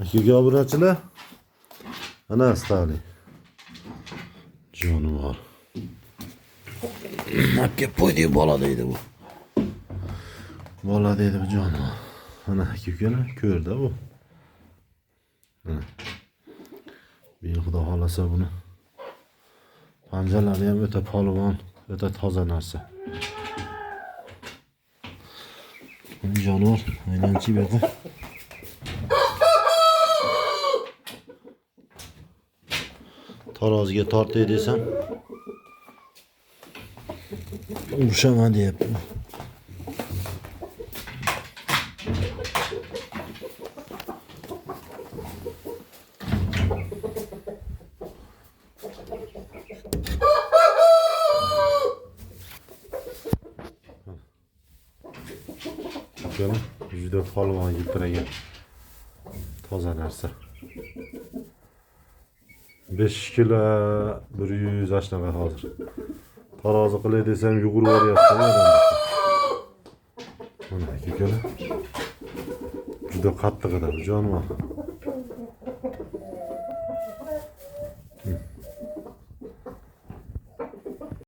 Akaga obunachilar. Ana stali. Jonivor. Aka qo'ydi bola deydi bu. Bola deydi bu jonivor. Ana akalar ko'rdi bu. Bir xudo xolasa buni. Panjalari ham o'ta polvon, o'ta toza narsa. Jonivor aylanchi berdi. Taroziga tortay desam urishaman deyapti. Bakın juda polvon yiltiragan toza narsa. 5 kilo 100 ashnaqa hozir. Tarozi qilay desam yugurib boryapti. Mana akalar. Juda qattiq edi bu jonivor.